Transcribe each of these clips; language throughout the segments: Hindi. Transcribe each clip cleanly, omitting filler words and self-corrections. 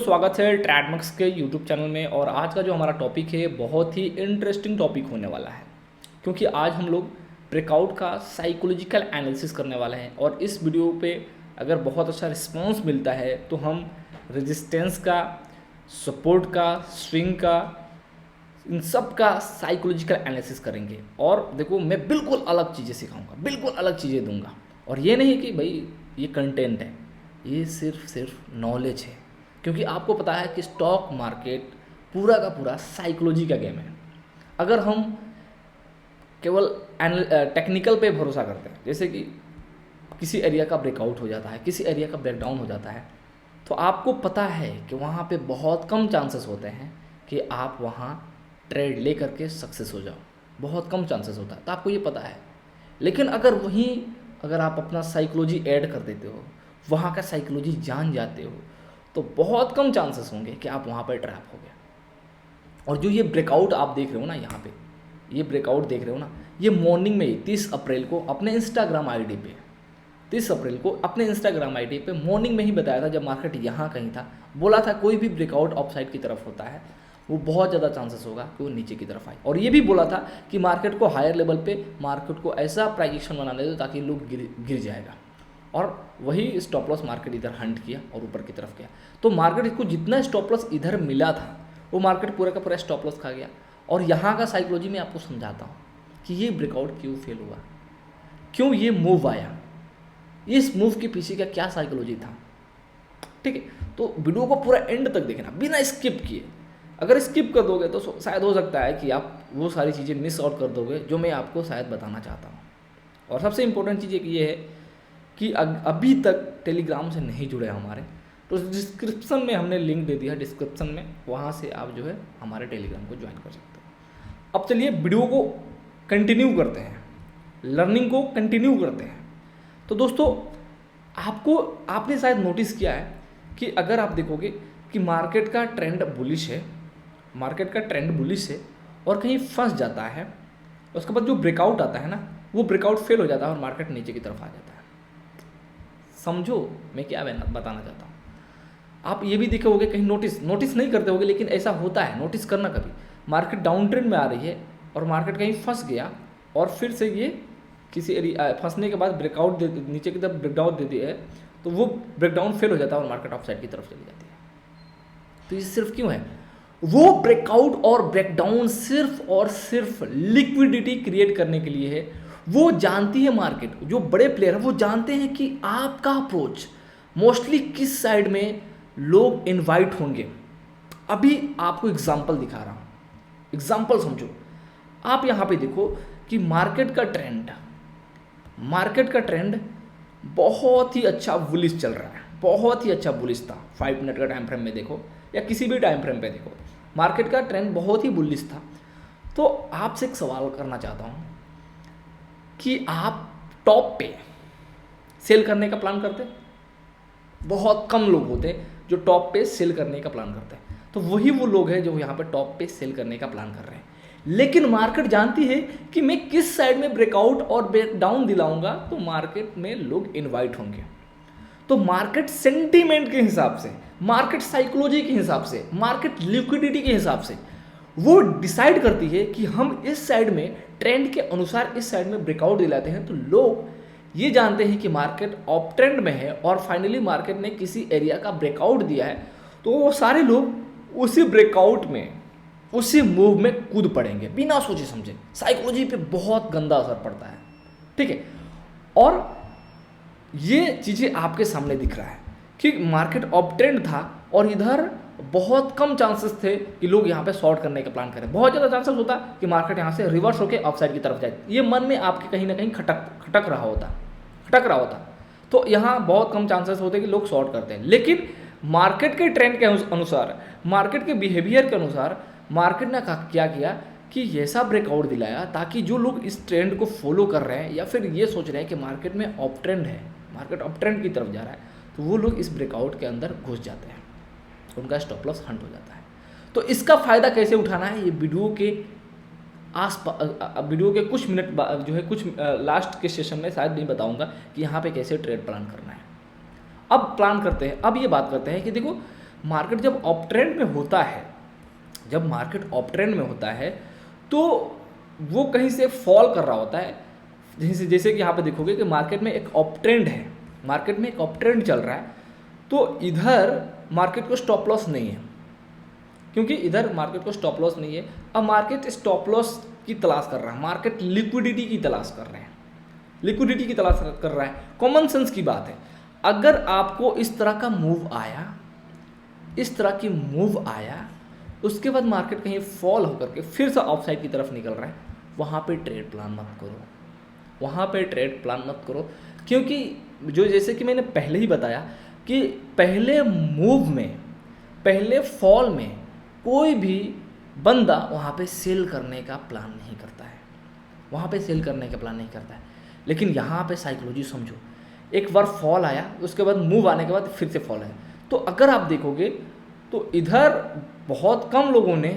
स्वागत है ट्रेडमैक्स के यूट्यूब चैनल में। और आज का जो हमारा टॉपिक है बहुत ही इंटरेस्टिंग टॉपिक होने वाला है, क्योंकि आज हम लोग ब्रेकआउट का साइकोलॉजिकल एनालिसिस करने वाले हैं। और इस वीडियो पे अगर बहुत अच्छा रिस्पांस मिलता है तो हम रेजिस्टेंस का, सपोर्ट का, स्विंग का, इन सब का साइकोलॉजिकल एनालिसिस करेंगे। और देखो, मैं बिल्कुल अलग चीज़ें सिखाऊंगा, बिल्कुल अलग चीज़ें दूंगा। और ये नहीं कि भाई ये कंटेंट है, ये सिर्फ नॉलेज है, क्योंकि आपको पता है कि स्टॉक मार्केट पूरा का पूरा साइकोलॉजी का गेम है। अगर हम केवल टेक्निकल पे भरोसा करते हैं, जैसे कि किसी एरिया का ब्रेकआउट हो जाता है, किसी एरिया का ब्रेकडाउन हो जाता है, तो आपको पता है कि वहाँ पे बहुत कम चांसेस होते हैं कि आप वहाँ ट्रेड ले करके सक्सेस हो जाओ, बहुत कम चांसेस होता है, तो आपको ये पता है। लेकिन अगर आप अपना साइकोलॉजी ऐड कर देते हो, वहाँ का साइकोलॉजी जान जाते हो, तो बहुत कम चांसेस होंगे कि आप वहाँ पर ट्रैप हो गए। और जो ये ब्रेकआउट आप देख रहे हो ना, यहाँ पे ये ब्रेकआउट देख रहे हो ना, ये मॉर्निंग में ही 30 अप्रैल को अपने इंस्टाग्राम आईडी पे 30 अप्रैल को अपने इंस्टाग्राम आईडी पे मॉर्निंग में ही बताया था, जब मार्केट यहाँ कहीं था, बोला था कोई भी ब्रेकआउट अपसाइड की तरफ होता है वो बहुत ज़्यादा चांसेस होगा कि वो नीचे की तरफ आए। और ये भी बोला था कि मार्केट को हायर लेवल पे मार्केट को ऐसा प्राइजेक्शन बनाने दो ताकि लोग गिर जाएगा। और वही स्टॉप लॉस मार्केट इधर हंट किया और ऊपर की तरफ गया। तो मार्केट को जितना स्टॉप लॉस इधर मिला था, वो मार्केट पूरा का पूरा स्टॉप लॉस खा गया। और यहाँ का साइकोलॉजी मैं आपको समझाता हूँ कि ये ब्रेकआउट क्यों फेल हुआ, क्यों ये मूव आया, इस मूव के पीछे का क्या साइकोलॉजी था। ठीक है, तो वीडियो को पूरा एंड तक देखना बिना स्किप किए। अगर स्किप कर दोगे तो शायद हो सकता है कि आप वो सारी चीज़ें मिस आउट कर दोगे जो मैं आपको शायद बताना चाहता हूँ। और सबसे इम्पोर्टेंट चीज़ ये है कि अभी तक टेलीग्राम से नहीं जुड़े हमारे, तो डिस्क्रिप्शन में हमने लिंक दे दिया, डिस्क्रिप्शन में, वहाँ से आप जो है हमारे टेलीग्राम को ज्वाइन कर सकते हो। अब चलिए वीडियो को कंटिन्यू करते हैं, लर्निंग को कंटिन्यू करते हैं। तो दोस्तों, आपने शायद नोटिस किया है कि अगर आप देखोगे कि मार्केट का ट्रेंड बुलिश है, और कहीं फंस जाता है, उसके बाद जो ब्रेकआउट आता है ना, वो ब्रेकआउट फेल हो जाता है और मार्केट नीचे की तरफ आ जाता है। समझो मैं क्या बताना चाहता हूँ। आप ये भी देखोगे, कहीं नोटिस नहीं करते होगे, लेकिन ऐसा होता है, नोटिस करना कभी। मार्केट डाउन ट्रेंड में आ रही है और मार्केट कहीं फंस गया और फिर से ये किसी फंसने के बाद ब्रेकआउट नीचे की तरफ ब्रेकडाउन देती है, तो वो ब्रेकडाउन फेल हो जाता है और मार्केट ऑफ साइड की तरफ चली जाती है। तो ये सिर्फ क्यों है? वो ब्रेकआउट और ब्रेकडाउन सिर्फ और सिर्फ लिक्विडिटी क्रिएट करने के लिए है। वो जानती है मार्केट, जो बड़े प्लेयर है वो जानते हैं कि आपका अप्रोच मोस्टली किस साइड में लोग इनवाइट होंगे। अभी आपको एग्जांपल दिखा रहा हूं, एग्जांपल समझो। आप यहां पे देखो कि मार्केट का ट्रेंड बहुत ही अच्छा बुलिश चल रहा है, बहुत ही अच्छा बुलिश था। 5 मिनट का टाइम फ्रेम में देखो या किसी भी टाइम फ्रेम पे देखो, मार्केट का ट्रेंड बहुत ही बुलिश था। तो आपसे एक सवाल करना चाहता हूं कि आप टॉप पे सेल करने का प्लान करते हैं? बहुत कम लोग होते हैं जो टॉप पे सेल करने का प्लान करते हैं। तो वही वो लोग हैं जो यहाँ पे टॉप पे सेल करने का प्लान कर रहे हैं। लेकिन मार्केट जानती है कि मैं किस साइड में ब्रेकआउट और ब्रेकडाउन दिलाऊंगा तो मार्केट में लोग इनवाइट होंगे। तो मार्केट सेंटीमेंट के हिसाब से, मार्केट साइकोलॉजी के हिसाब से, मार्केट लिक्विडिटी के हिसाब से वो डिसाइड करती है कि हम इस साइड में ट्रेंड के अनुसार इस साइड में ब्रेकआउट दिलाते हैं, तो लोग ये जानते हैं कि मार्केट अप ट्रेंड में है और फाइनली मार्केट ने किसी एरिया का ब्रेकआउट दिया है, तो वो सारे लोग उसी ब्रेकआउट में, उसी मूव में कूद पड़ेंगे बिना सोचे समझे। साइकोलॉजी पे बहुत गंदा असर पड़ता है, ठीक है। और ये चीज़ें आपके सामने दिख रहा है कि मार्केट अप ट्रेंड था और इधर बहुत कम चांसेस थे कि लोग यहाँ पे शॉर्ट करने का प्लान करें। बहुत ज़्यादा चांसेस होता कि मार्केट यहाँ से रिवर्स होकर अपसाइड की तरफ जाए। ये मन में आपके कहीं ना कहीं खटक रहा होता। तो यहाँ बहुत कम चांसेस होते कि लोग शॉर्ट करते हैं। लेकिन मार्केट के ट्रेंड के अनुसार, मार्केट के बिहेवियर के अनुसार मार्केट ने क्या किया कि ऐसा ब्रेकआउट दिलाया ताकि जो लोग इस ट्रेंड को फॉलो कर रहे हैं या फिर ये सोच रहे हैं कि मार्केट में अप ट्रेंड है, मार्केट अप ट्रेंड की तरफ जा रहा है, तो वो लोग इस ब्रेकआउट के अंदर घुस जाते हैं, उनका स्टॉप लॉस हंट हो जाता है। तो इसका फ़ायदा कैसे उठाना है, ये वीडियो के कुछ मिनट जो है, कुछ लास्ट के सेशन में शायद नहीं बताऊंगा कि यहाँ पे कैसे ट्रेड प्लान करना है। अब प्लान करते हैं, अब ये बात करते हैं कि देखो मार्केट जब अप ट्रेंड में होता है, जब मार्केट अप ट्रेंड में होता है तो वो कहीं से फॉल कर रहा होता है। जैसे कि यहाँ पे देखोगे कि मार्केट में एक अप ट्रेंड है, मार्केट में एक अप ट्रेंड चल रहा है, तो इधर मार्केट को स्टॉप लॉस नहीं है, क्योंकि इधर मार्केट को स्टॉप लॉस नहीं है। अब मार्केट स्टॉप लॉस की तलाश कर रहा है, मार्केट लिक्विडिटी की तलाश कर रहे हैं, लिक्विडिटी की तलाश कर रहा है। कॉमन सेंस की बात है, अगर आपको इस तरह का मूव आया, इस तरह की मूव आया, उसके बाद मार्केट कहीं फॉल होकर के फिर से ऑफ साइड की तरफ निकल रहा है, वहाँ पे ट्रेड प्लान मत करो, वहाँ पे ट्रेड प्लान मत करो। क्योंकि जो जैसे कि मैंने पहले ही बताया कि पहले मूव में, पहले फॉल में कोई भी बंदा वहाँ पे सेल करने का प्लान नहीं करता है, वहाँ पे सेल करने का प्लान नहीं करता है। लेकिन यहाँ पे साइकोलॉजी समझो, एक बार फॉल आया, उसके बाद मूव आने के बाद फिर से फॉल आया, तो अगर आप देखोगे तो इधर बहुत कम लोगों ने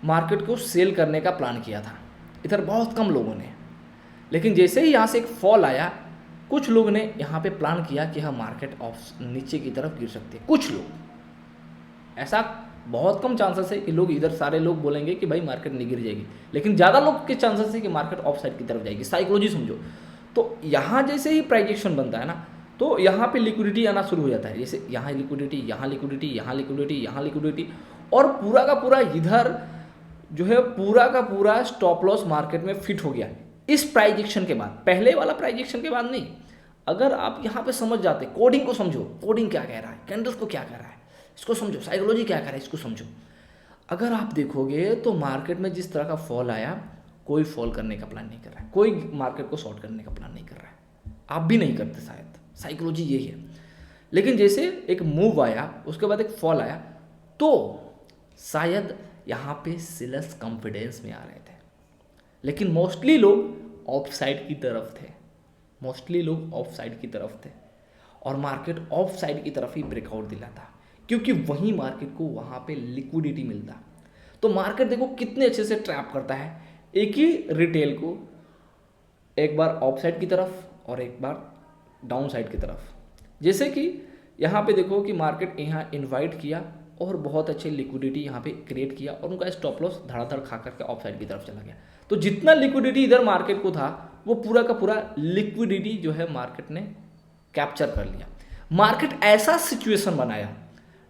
मार्केट को सेल करने का प्लान किया था, इधर बहुत कम लोगों ने। लेकिन जैसे ही यहाँ से एक फॉल आया, कुछ लोग ने यहाँ पे प्लान किया कि हाँ मार्केट ऑफ नीचे की तरफ गिर सकती है। कुछ लोग, ऐसा बहुत कम चांसेस है कि लोग इधर सारे लोग बोलेंगे कि भाई मार्केट नहीं गिर जाएगी, लेकिन ज़्यादा लोग के चांसेस है कि मार्केट ऑफ साइड की तरफ जाएगी। साइकोलॉजी समझो। तो यहाँ जैसे ही प्राइस एक्शन बनता है ना, तो यहाँ पे लिक्विडिटी आना शुरू हो जाता है। जैसे यहाँ लिक्विडिटी, यहाँ लिक्विडिटी, यहाँ लिक्विडिटी, यहाँ लिक्विडिटी, और पूरा का पूरा इधर जो है पूरा का पूरा स्टॉप लॉस मार्केट में फिट हो गया इस प्राइस एक्शन के बाद, पहले वाला प्राइस एक्शन के बाद नहीं। अगर आप यहाँ पे समझ जाते, कोडिंग को समझो, कोडिंग क्या कह रहा है, कैंडल्स को क्या कह रहा है, इसको समझो, साइकोलॉजी क्या कह रहा है इसको समझो। अगर आप देखोगे तो मार्केट में जिस तरह का फॉल आया, कोई फॉल करने का प्लान नहीं कर रहा है, कोई मार्केट को शॉर्ट करने का प्लान नहीं कर रहा है, आप भी नहीं करते शायद। साइकोलॉजी यही है। लेकिन जैसे एक मूव आया, उसके बाद एक फॉल आया, तो शायद यहाँ पे सेलर्स कॉन्फिडेंस में आ रहे थे, लेकिन मोस्टली लोग ऑफ साइड की तरफ थे, मोस्टली लोग ऑफ साइड की तरफ थे, और मार्केट ऑफ साइड की तरफ ही ब्रेकआउट दिलाता, क्योंकि वहीं मार्केट को वहाँ पे लिक्विडिटी मिलता। तो मार्केट देखो कितने अच्छे से ट्रैप करता है एक ही रिटेल को, एक बार ऑफ साइड की तरफ और एक बार डाउन साइड की तरफ। जैसे कि यहाँ पे देखो कि मार्केट यहाँ इनवाइट किया और बहुत अच्छे लिक्विडिटी यहाँ पे क्रिएट किया, और उनका स्टॉप लॉस धड़ाधड़ खा करके ऑफ साइड की तरफ चला गया। तो जितना लिक्विडिटी इधर मार्केट को था, वो पूरा का पूरा लिक्विडिटी जो है मार्केट ने कैप्चर कर लिया। मार्केट ऐसा सिचुएशन बनाया,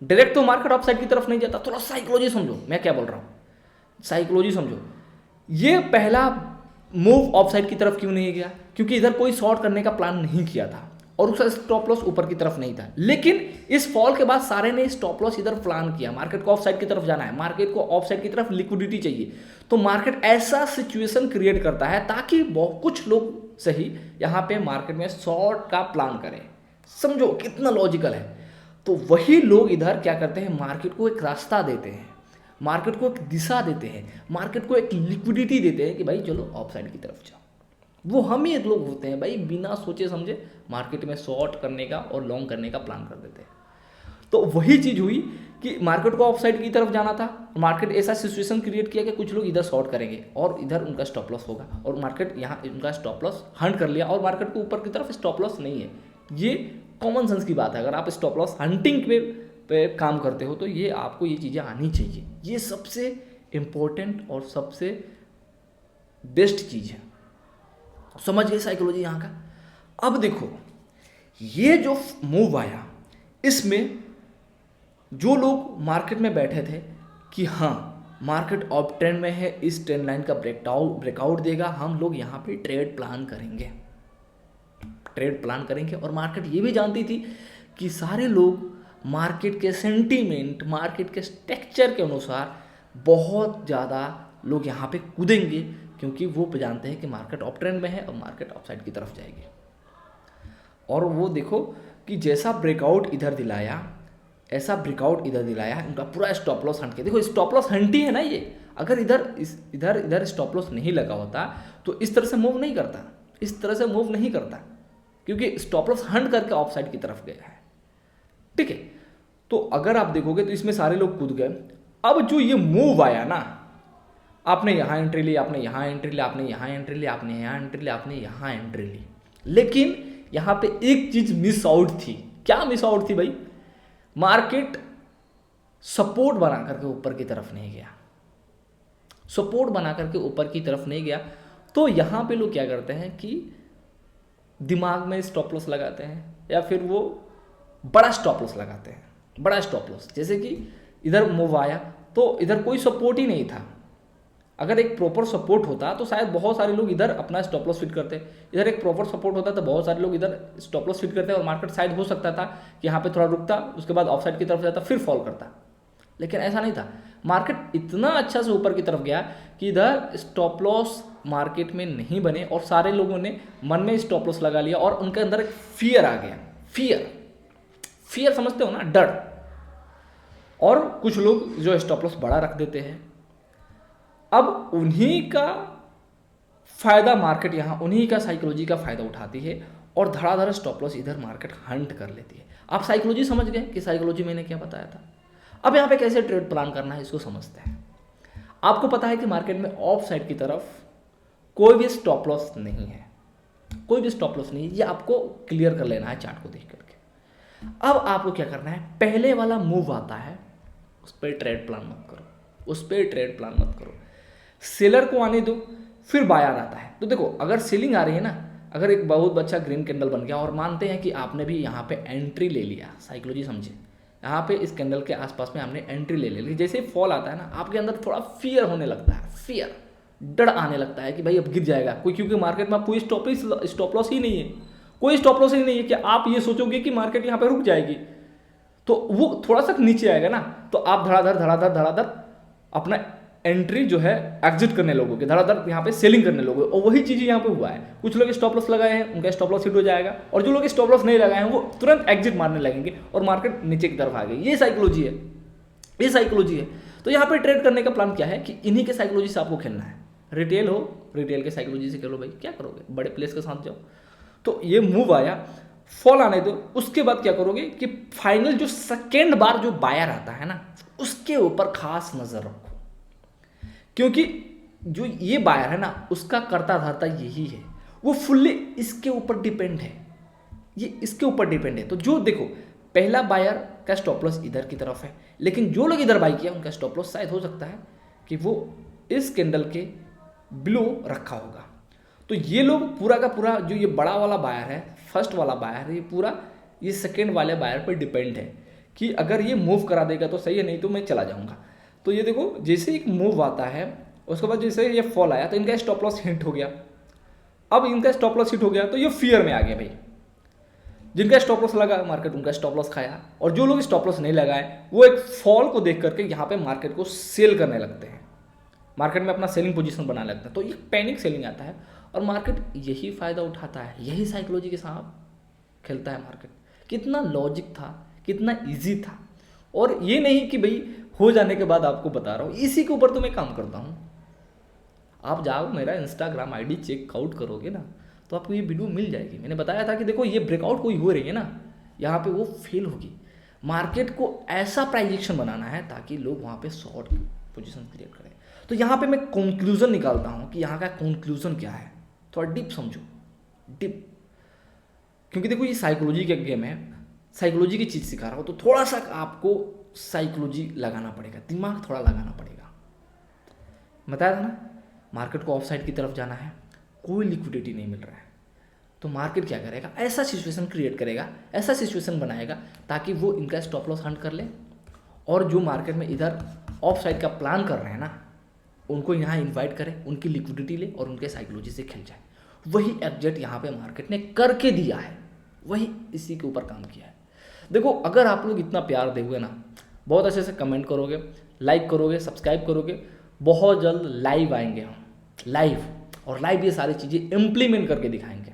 डायरेक्ट तो मार्केट ऑफ साइड की तरफ नहीं जाता। थोड़ा साइकोलॉजी समझो, मैं क्या बोल रहा हूँ, साइकोलॉजी समझो। ये पहला मूव ऑफ साइड की तरफ क्यों नहीं गया, क्योंकि इधर कोई शॉर्ट करने का प्लान नहीं किया था और उसका स्टॉप लॉस ऊपर की तरफ नहीं था। लेकिन इस फॉल के बाद सारे ने स्टॉप लॉस इधर प्लान किया, मार्केट को ऑफ साइड की तरफ जाना है, मार्केट को ऑफ साइड की तरफ लिक्विडिटी चाहिए। तो मार्केट ऐसा सिचुएशन क्रिएट करता है ताकि कुछ लोग सही यहाँ पे मार्केट में शॉर्ट का प्लान करें। समझो कितना लॉजिकल है। तो वही लोग इधर क्या करते हैं, मार्केट को एक रास्ता देते हैं, मार्केट को एक दिशा देते हैं, मार्केट को एक लिक्विडिटी देते हैं कि भाई चलो ऑफ साइड की तरफ जाओ। वो हम ही लोग होते हैं भाई, बिना सोचे समझे मार्केट में शॉर्ट करने का और लॉन्ग करने का प्लान कर देते हैं। तो वही चीज़ हुई कि मार्केट को ऑफ साइड की तरफ जाना था, मार्केट ऐसा सिचुएशन क्रिएट किया कि कुछ लोग इधर शॉर्ट करेंगे और इधर उनका स्टॉप लॉस होगा, और मार्केट यहाँ उनका स्टॉप लॉस हंट कर लिया और मार्केट को ऊपर की तरफ स्टॉप लॉस नहीं है। ये कॉमन सेंस की बात है। अगर आप स्टॉप लॉस हंटिंग पे काम करते हो तो ये आपको ये चीज़ें आनी चाहिए। ये सबसे इम्पोर्टेंट और सबसे बेस्ट चीज़ है। समझ गए साइकोलॉजी यहाँ का। अब देखो ये जो मूव आया, इसमें जो लोग मार्केट में बैठे थे कि हाँ मार्केट अप ट्रेंड में है, इस ट्रेंड लाइन का ब्रेकआउट देगा, हम लोग यहाँ पे ट्रेड प्लान करेंगे, ट्रेड प्लान करेंगे। और मार्केट ये भी जानती थी कि सारे लोग मार्केट के सेंटीमेंट, मार्केट के स्ट्रक्चर के अनुसार बहुत ज़्यादा लोग यहाँ पे कूदेंगे, क्योंकि वो जानते हैं कि मार्केट अप ट्रेंड में है और मार्केट अप साइड की तरफ जाएगी। और वो देखो कि जैसा ब्रेकआउट इधर दिलाया, ऐसा ब्रेकआउट इधर दिलाया, उनका पूरा स्टॉप लॉस हंट के, देखो स्टॉप लॉस हंट ही है ना ये। अगर इधर स्टॉप लॉस नहीं लगा होता तो इस तरह से मूव नहीं करता, इस तरह से मूव नहीं करता, क्योंकि स्टॉप लॉस हंट करके ऑफ साइड की तरफ गया है। ठीक है, तो अगर आप देखोगे तो इसमें सारे लोग कूद गए। अब जो ये मूव आया ना, आपने यहाँ एंट्री ली, आपने यहाँ एंट्री ली, आपने यहाँ एंट्री ली, आपने यहाँ एंट्री ली, आपने यहाँ एंट्री ली, लेकिन यहाँ पे एक चीज मिस आउट थी। क्या मिस आउट थी भाई? मार्केट सपोर्ट बना करके ऊपर की तरफ नहीं गया, सपोर्ट बना करके ऊपर की तरफ नहीं गया, तो यहाँ पे लोग क्या करते हैं कि दिमाग में स्टॉप लॉस लगाते हैं या फिर वो बड़ा स्टॉप लॉस लगाते हैं, बड़ा स्टॉप लॉस। जैसे कि इधर मूव आया तो इधर कोई सपोर्ट ही नहीं था, अगर एक प्रॉपर सपोर्ट होता तो शायद बहुत सारे लोग इधर अपना स्टॉप लॉस फिट करते, इधर एक प्रॉपर सपोर्ट होता तो बहुत सारे लोग इधर स्टॉप लॉस फिट करते और मार्केट साइड हो सकता था कि यहाँ पे थोड़ा रुकता, उसके बाद ऑफ साइड की तरफ जाता, फिर फॉल करता। लेकिन ऐसा नहीं था, मार्केट इतना अच्छा से ऊपर की तरफ गया कि इधर स्टॉप लॉस मार्केट में नहीं बने और सारे लोगों ने मन में स्टॉप लॉस लगा लिया और उनके अंदर एक फियर आ गया। फियर समझते हो ना, डर। और कुछ लोग जो स्टॉप लॉस बड़ा रख देते हैं, अब उन्हीं का फायदा मार्केट यहाँ, उन्हीं का साइकोलॉजी का फायदा उठाती है और धड़ाधड़ स्टॉप लॉस इधर मार्केट हंट कर लेती है। आप साइकोलॉजी समझ गए कि साइकोलॉजी मैंने क्या बताया था। अब यहाँ पे कैसे ट्रेड प्लान करना है इसको समझते हैं। आपको पता है कि मार्केट में ऑफ साइड की तरफ कोई भी स्टॉप लॉस नहीं है, कोई भी स्टॉप लॉस नहीं है, ये आपको क्लियर कर लेना है चार्ट को देख करके। अब आपको क्या करना है, पहले वाला मूव आता है उस पर ट्रेड प्लान मत करो, उस पर ट्रेड प्लान मत करो, सेलर को आने दो, फिर बायर आता है। तो देखो अगर सेलिंग आ रही है ना, अगर एक बहुत अच्छा ग्रीन कैंडल बन गया और मानते हैं कि आपने भी यहाँ पे एंट्री ले लिया, साइकोलॉजी समझे, यहाँ पे इस कैंडल के आसपास में आपने एंट्री ले ली, जैसे ही फॉल आता है ना आपके अंदर थोड़ा फियर होने लगता है, फियर, डर आने लगता है कि भाई अब गिर जाएगा कोई, क्योंकि मार्केट में कोई स्टॉप लॉस ही नहीं है, कोई स्टॉप लॉस ही नहीं है कि आप ये सोचोगे कि मार्केट यहाँ पे रुक जाएगी, तो वो थोड़ा सा नीचे आएगा ना, तो आप धड़ाधड़ अपना एंट्री जो है एग्जिट करने लोगों, धड़ाधड़ यहाँ पे सेलिंग करने लोगों। और वही चीज़ यहाँ पे हुआ है, कुछ लोग स्टॉप लॉस लगाए हैं, उनका स्टॉप लॉस हिट हो जाएगा, और जो लोग स्टॉप लॉस नहीं लगाए हैं वो तुरंत एग्जिट मारने लगेंगे और मार्केट नीचे की तरफ आ गई। ये साइकोलॉजी है, ये साइकोलॉजी है। तो यहाँ पे ट्रेड करने का प्लान क्या है कि इन्हीं के साइकोलॉजी से आपको खेलना है। रिटेल हो, रिटेल के साइकोलॉजी से खेलो भाई, क्या करोगे, बड़े प्लेस के साथ जाओ। तो ये मूव आया, फॉल आने दो, उसके बाद क्या करोगे कि फाइनल जो सेकेंड बार जो बायर आता है ना, उसके ऊपर खास नजर रखो, क्योंकि जो ये बायर है ना उसका करता धरता यही है, वो फुल्ली इसके ऊपर डिपेंड है, ये इसके ऊपर डिपेंड है। तो जो देखो पहला बायर का स्टॉप लॉस इधर की तरफ है, लेकिन जो लोग इधर बाई किया उनका स्टॉप लॉस शायद हो सकता है कि वो इस कैंडल के बिलो रखा होगा। तो ये लोग पूरा का पूरा जो ये बड़ा वाला बायर है, फर्स्ट वाला बायर है, ये पूरा ये सेकेंड वाले बायर पर डिपेंड है कि अगर ये मूव करा देगा तो सही है, नहीं तो मैं चला जाऊंगा। तो ये देखो जैसे एक मूव आता है उसके बाद जैसे ये फॉल आया तो इनका स्टॉप लॉस हिट हो गया। अब इनका स्टॉप लॉस हिट हो गया तो ये फियर में आ गया भाई, जिनका स्टॉप लॉस लगा मार्केट उनका स्टॉप लॉस खाया, और जो लोग स्टॉप लॉस नहीं लगाए वो एक फॉल को देख करके यहाँ पे मार्केट को सेल करने लगते हैं, मार्केट में अपना सेलिंग पोजीशन बनाने लगता है। तो ये पैनिक सेलिंग आता है और मार्केट यही फायदा उठाता है, यही साइकोलॉजी के साथ खेलता है मार्केट। कितना लॉजिक था, कितना ईजी था, और ये नहीं कि भाई हो जाने के बाद आपको बता रहा हूँ, इसी के ऊपर तो मैं काम करता हूँ। आप जाओ मेरा इंस्टाग्राम आईडी चेकआउट करोगे ना तो आपको ये वीडियो मिल जाएगी। मैंने बताया था कि देखो ये ब्रेकआउट कोई हो रही है ना, यहाँ पे वो फेल होगी। मार्केट को ऐसा प्राइजेक्शन बनाना है ताकि लोग वहाँ पे शॉर्ट पोजीशन क्रिएट करें। तो यहाँ पे मैं कंक्लूजन निकालता हूँ कि यहाँ का कंक्लूजन क्या है, थोड़ा डीप समझो, डीप, क्योंकि देखो ये साइकोलॉजी का गेम है, साइकोलॉजी की चीज़ सिखा रहा हूँ, तो थोड़ा सा आपको साइकोलॉजी लगाना पड़ेगा, दिमाग थोड़ा लगाना पड़ेगा। बताया था ना, मार्केट को ऑफ साइड की तरफ जाना है, कोई लिक्विडिटी नहीं मिल रहा है, तो मार्केट क्या करेगा, ऐसा सिचुएशन क्रिएट करेगा, ऐसा सिचुएशन बनाएगा ताकि वो इनका स्टॉप लॉस हंट कर ले, और जो मार्केट में इधर ऑफ साइड का प्लान कर रहे हैं ना उनको यहाँ इन्वाइट करे, उनकी लिक्विडिटी ले और उनके साइकोलॉजी से खेल जाए। वही एग्जैक्ट यहाँ पे मार्केट ने करके दिया है, वही इसी के ऊपर काम किया है। देखो अगर आप लोग इतना प्यार दोगे ना, बहुत अच्छे से कमेंट करोगे, लाइक करोगे, सब्सक्राइब करोगे, बहुत जल्द लाइव आएंगे हम, लाइव, और लाइव ये सारी चीज़ें इम्प्लीमेंट करके दिखाएंगे,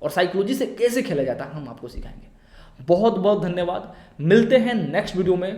और साइकोलॉजी से कैसे खेला जाता है हम आपको सिखाएंगे। बहुत बहुत धन्यवाद, मिलते हैं नेक्स्ट वीडियो में।